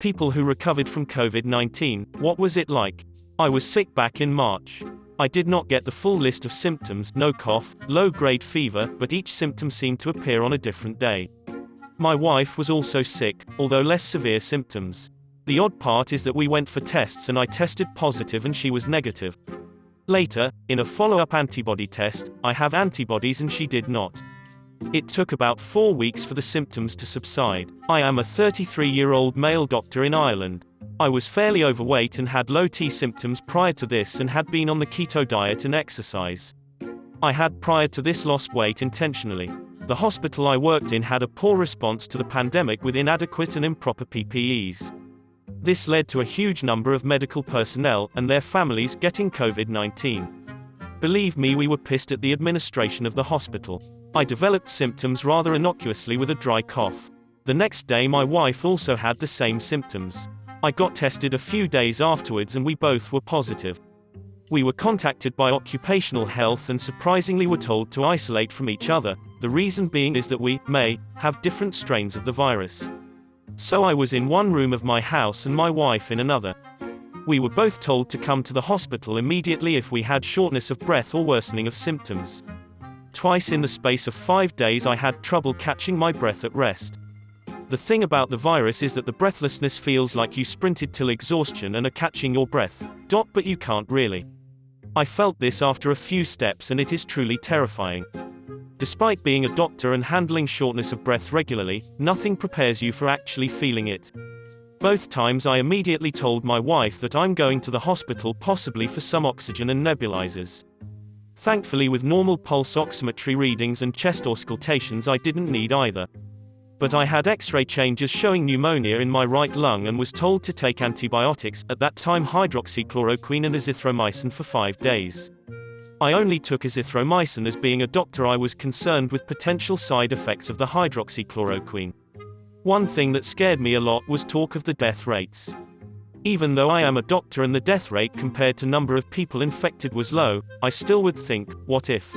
People who recovered from COVID-19, what was it like? I was sick back in March. I did not get the full list of symptoms, no cough, low-grade fever, but each symptom seemed to appear on a different day. My wife was also sick, although less severe symptoms. The odd part is that we went for tests and I tested positive and she was negative. Later, in a follow-up antibody test, I have antibodies and she did not. It took about 4 weeks for the symptoms to subside. I am a 33-year-old male doctor in Ireland. I was fairly overweight and had low T symptoms prior to this and had been on the keto diet and exercise. I had prior to this lost weight intentionally. The hospital I worked in had a poor response to the pandemic with inadequate and improper PPEs. This led to a huge number of medical personnel and their families getting COVID-19. Believe me, we were pissed at the administration of the hospital. I developed symptoms rather innocuously with a dry cough. The next day my wife also had the same symptoms. I got tested a few days afterwards and we both were positive. We were contacted by occupational health and surprisingly were told to isolate from each other, the reason being is that we may have different strains of the virus. So I was in one room of my house and my wife in another. We were both told to come to the hospital immediately if we had shortness of breath or worsening of symptoms. Twice in the space of 5 days I had trouble catching my breath at rest. The thing about the virus is that the breathlessness feels like you sprinted till exhaustion and are catching your breath. But you can't really. I felt this after a few steps and it is truly terrifying. Despite being a doctor and handling shortness of breath regularly, nothing prepares you for actually feeling it. Both times I immediately told my wife that I'm going to the hospital possibly for some oxygen and nebulizers. Thankfully with normal pulse oximetry readings and chest auscultations I didn't need either. But I had X-ray changes showing pneumonia in my right lung and was told to take antibiotics, at that time hydroxychloroquine and azithromycin for 5 days. I only took azithromycin as being a doctor I was concerned with potential side effects of the hydroxychloroquine. One thing that scared me a lot was talk of the death rates. Even though I am a doctor and the death rate compared to number of people infected was low, I still would think, what if?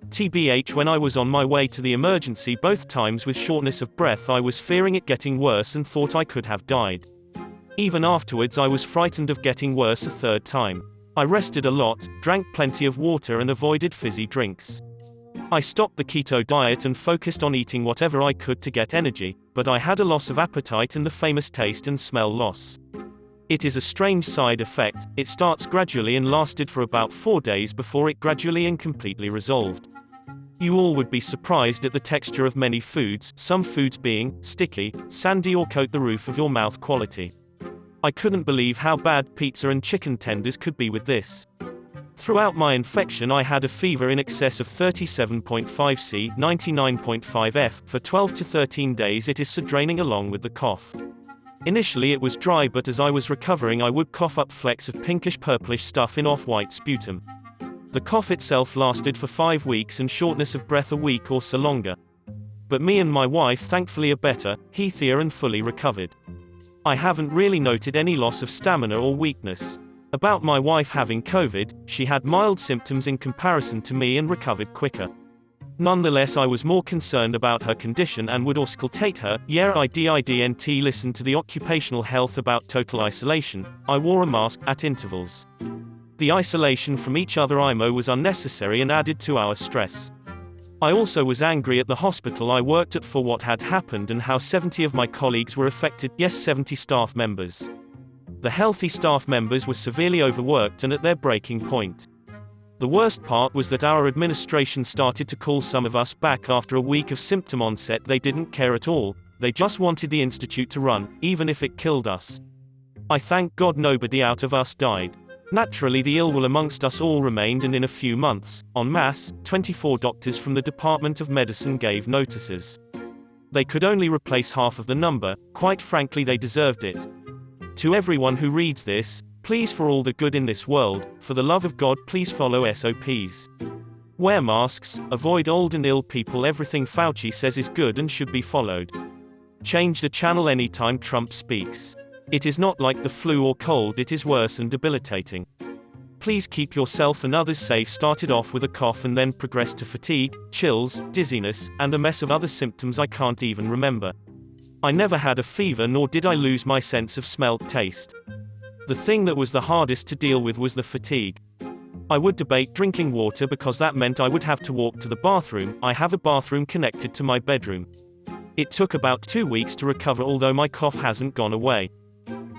TBH, when I was on my way to the emergency both times with shortness of breath I was fearing it getting worse and thought I could have died. Even afterwards I was frightened of getting worse a third time. I rested a lot, drank plenty of water and avoided fizzy drinks. I stopped the keto diet and focused on eating whatever I could to get energy, but I had a loss of appetite and the famous taste and smell loss. It is a strange side effect, it starts gradually and lasted for about 4 days before it gradually and completely resolved. You all would be surprised at the texture of many foods, some foods being sticky, sandy or coat the roof of your mouth quality. I couldn't believe how bad pizza and chicken tenders could be with this. Throughout my infection I had a fever in excess of 37.5 C, 99.5 F, for 12 to 13 days. It is so draining along with the cough. Initially it was dry, but as I was recovering I would cough up flecks of pinkish-purplish stuff in off-white sputum. The cough itself lasted for 5 weeks and shortness of breath a week or so longer. But me and my wife thankfully are better, healthier and fully recovered. I haven't really noted any loss of stamina or weakness. About my wife having COVID, she had mild symptoms in comparison to me and recovered quicker. Nonetheless I was more concerned about her condition and would auscultate her. I didn't listen to the occupational health about total isolation. I wore a mask at intervals. The isolation from each other IMO was unnecessary and added to our stress. I also was angry at the hospital I worked at for what had happened and how 70 of my colleagues were affected, yes 70 staff members. The healthy staff members were severely overworked and at their breaking point. The worst part was that our administration started to call some of us back after a week of symptom onset. They didn't care at all, they just wanted the institute to run, even if it killed us. I thank God nobody out of us died. Naturally the ill will amongst us all remained, and in a few months, en masse, 24 doctors from the Department of Medicine gave notices. They could only replace half of the number, quite frankly they deserved it. To everyone who reads this, please, for all the good in this world, for the love of God, please follow SOPs. Wear masks, avoid old and ill people. Everything Fauci says is good and should be followed. Change the channel anytime Trump speaks. It is not like the flu or cold, it is worse and debilitating. Please keep yourself and others safe. Started off with a cough and then progressed to fatigue, chills, dizziness, and a mess of other symptoms I can't even remember. I never had a fever nor did I lose my sense of smell, taste. The thing that was the hardest to deal with was the fatigue. I would debate drinking water because that meant I would have to walk to the bathroom. I have a bathroom connected to my bedroom. It took about 2 weeks to recover, although my cough hasn't gone away.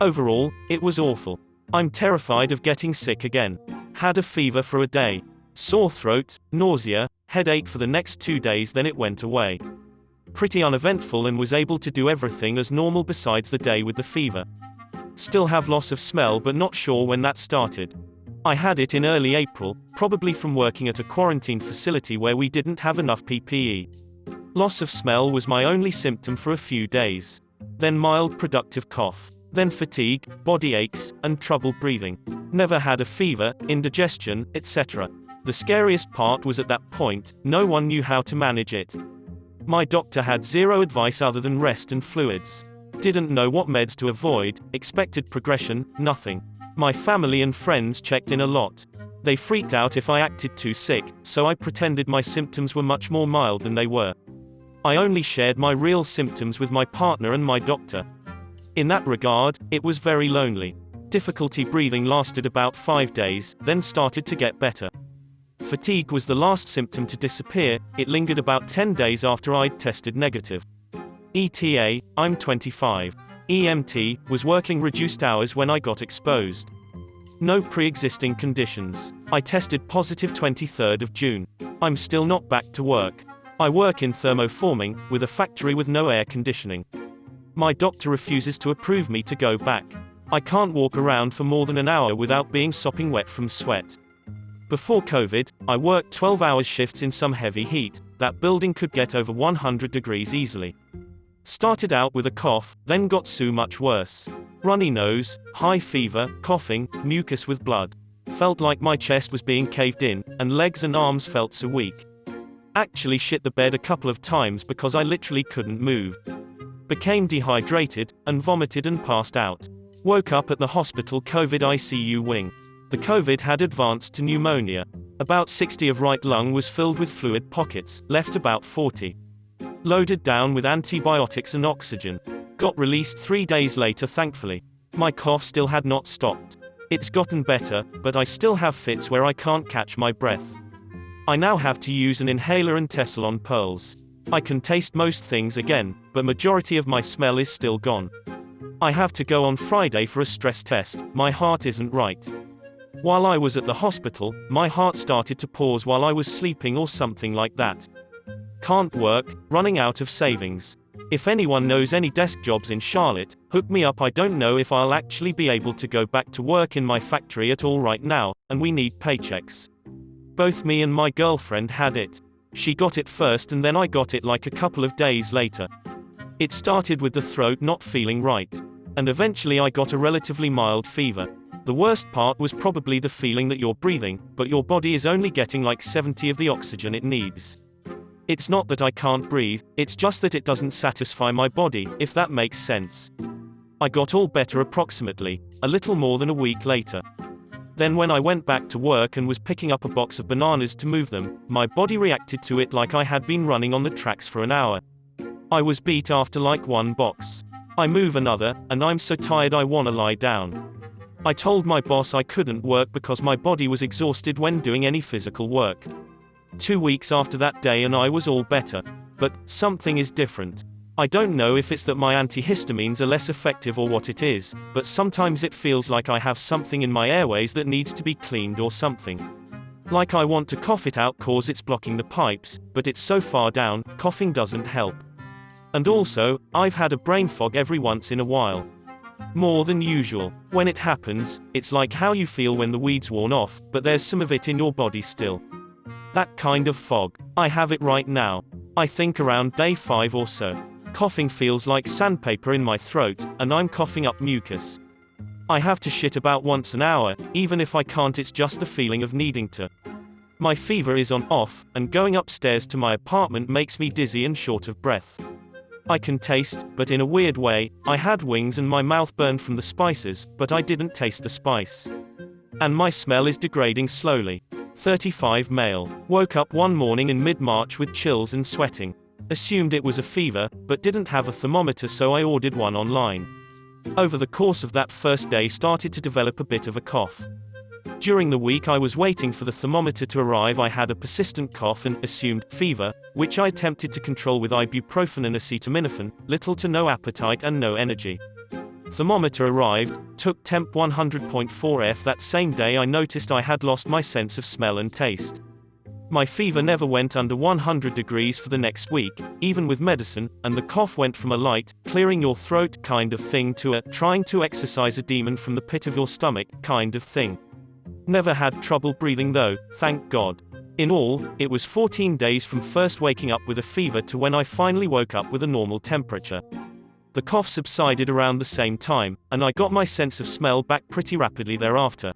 Overall, it was awful. I'm terrified of getting sick again. Had a fever for a day. Sore throat, nausea, headache for the next 2 days, then it went away. Pretty uneventful, and was able to do everything as normal besides the day with the fever. Still have loss of smell, but not sure when that started. I had it in early April, probably from working at a quarantine facility where we didn't have enough PPE. Loss of smell was my only symptom for a few days. Then mild productive cough. Then fatigue, body aches, and trouble breathing. Never had a fever, indigestion, etc. The scariest part was at that point, no one knew how to manage it. My doctor had zero advice other than rest and fluids. Didn't know what meds to avoid, expected progression, nothing. My family and friends checked in a lot. They freaked out if I acted too sick, so I pretended my symptoms were much more mild than they were. I only shared my real symptoms with my partner and my doctor. In that regard, it was very lonely. Difficulty breathing lasted about 5 days, then started to get better. Fatigue was the last symptom to disappear. It lingered about 10 days after I'd tested negative. ETA, I'm 25. EMT, was working reduced hours when I got exposed. No pre-existing conditions. I tested positive 23rd of June. I'm still not back to work. I work in thermoforming, with a factory with no air conditioning. My doctor refuses to approve me to go back. I can't walk around for more than an hour without being sopping wet from sweat. Before COVID, I worked 12-hour shifts in some heavy heat. That building could get over 100 degrees easily. Started out with a cough, then got so much worse. Runny nose, high fever, coughing, mucus with blood. Felt like my chest was being caved in, and legs and arms felt so weak. Actually shit the bed a couple of times because I literally couldn't move. Became dehydrated, and vomited and passed out. Woke up at the hospital COVID ICU wing. The COVID had advanced to pneumonia. About 60 of right lung was filled with fluid pockets, left about 40. Loaded down with antibiotics and oxygen. Got released 3 days later, thankfully. My cough still had not stopped. It's gotten better, but I still have fits where I can't catch my breath. I now have to use an inhaler and Tessalon pearls. I can taste most things again, but majority of my smell is still gone. I have to go on Friday for a stress test. My heart isn't right. While I was at the hospital, my heart started to pause while I was sleeping or something like that. Can't work, running out of savings. If anyone knows any desk jobs in Charlotte, hook me up. I don't know if I'll actually be able to go back to work in my factory at all right now, and we need paychecks. Both me and my girlfriend had it. She got it first and then I got it like a couple of days later. It started with the throat not feeling right. And eventually I got a relatively mild fever. The worst part was probably the feeling that you're breathing, but your body is only getting like 70 of the oxygen it needs. It's not that I can't breathe, it's just that it doesn't satisfy my body, if that makes sense. I got all better approximately a little more than a week later. Then when I went back to work and was picking up a box of bananas to move them, my body reacted to it like I had been running on the tracks for an hour. I was beat after like one box. I move another, and I'm so tired I wanna lie down. I told my boss I couldn't work because my body was exhausted when doing any physical work. 2 weeks after that day and I was all better. But something is different. I don't know if it's that my antihistamines are less effective or what it is, but sometimes it feels like I have something in my airways that needs to be cleaned or something. Like I want to cough it out cause it's blocking the pipes, but it's so far down, coughing doesn't help. And also, I've had a brain fog every once in a while. More than usual. When it happens, it's like how you feel when the weed's worn off, but there's some of it in your body still. That kind of fog. I have it right now. I think around day 5 or so. Coughing feels like sandpaper in my throat, and I'm coughing up mucus. I have to shit about once an hour, even if I can't, it's just the feeling of needing to. My fever is on off, and going upstairs to my apartment makes me dizzy and short of breath. I can taste, but in a weird way, I had wings and my mouth burned from the spices, but I didn't taste the spice. And my smell is degrading slowly. 35 male. Woke up one morning in mid-March with chills and sweating. Assumed it was a fever, but didn't have a thermometer, so I ordered one online. Over the course of that first day started to develop a bit of a cough. During the week I was waiting for the thermometer to arrive. I had a persistent cough and assumed fever, which I attempted to control with ibuprofen and acetaminophen, little to no appetite and no energy. Thermometer arrived, took temp 100.4 F. That same day I noticed I had lost my sense of smell and taste. My fever never went under 100 degrees for the next week, even with medicine, and the cough went from a light, clearing your throat kind of thing to a trying to exorcise a demon from the pit of your stomach kind of thing. Never had trouble breathing though, thank God. In all, it was 14 days from first waking up with a fever to when I finally woke up with a normal temperature. The cough subsided around the same time, and I got my sense of smell back pretty rapidly thereafter.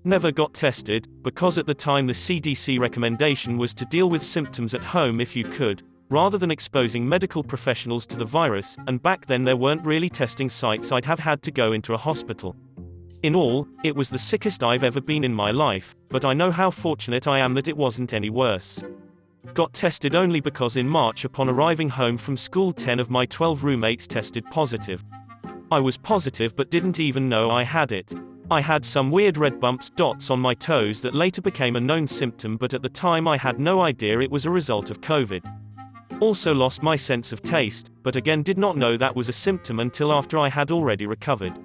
Never got tested, because at the time the CDC recommendation was to deal with symptoms at home if you could, rather than exposing medical professionals to the virus, and back then there weren't really testing sites. I'd have had to go into a hospital. In all, it was the sickest I've ever been in my life, but I know how fortunate I am that it wasn't any worse. Got tested only because in March upon arriving home from school 10 of my 12 roommates tested positive. I was positive but didn't even know I had it. I had some weird red bumps, dots on my toes that later became a known symptom, but at the time I had no idea it was a result of COVID. Also lost my sense of taste, but again did not know that was a symptom until after I had already recovered.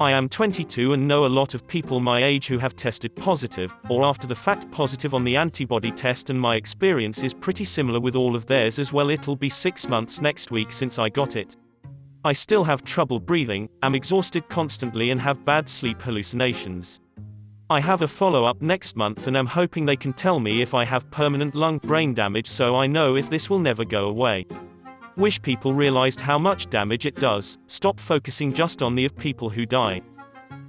I am 22 and know a lot of people my age who have tested positive, or after the fact positive on the antibody test, and my experience is pretty similar with all of theirs as well. It'll be 6 months next week since I got it. I still have trouble breathing, am exhausted constantly and have bad sleep hallucinations. I have a follow-up next month and am hoping they can tell me if I have permanent lung-brain damage so I know if this will never go away. Wish people realized how much damage it does, stop focusing just on the of people who die.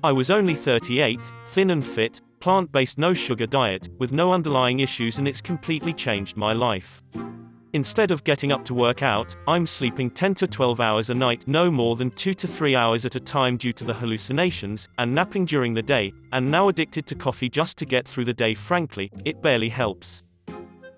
I was only 38, thin and fit, plant-based no sugar diet, with no underlying issues, and it's completely changed my life. Instead of getting up to work out, I'm sleeping 10 to 12 hours a night, no more than 2 to 3 hours at a time due to the hallucinations, and napping during the day, and now addicted to coffee just to get through the day. Frankly, it barely helps.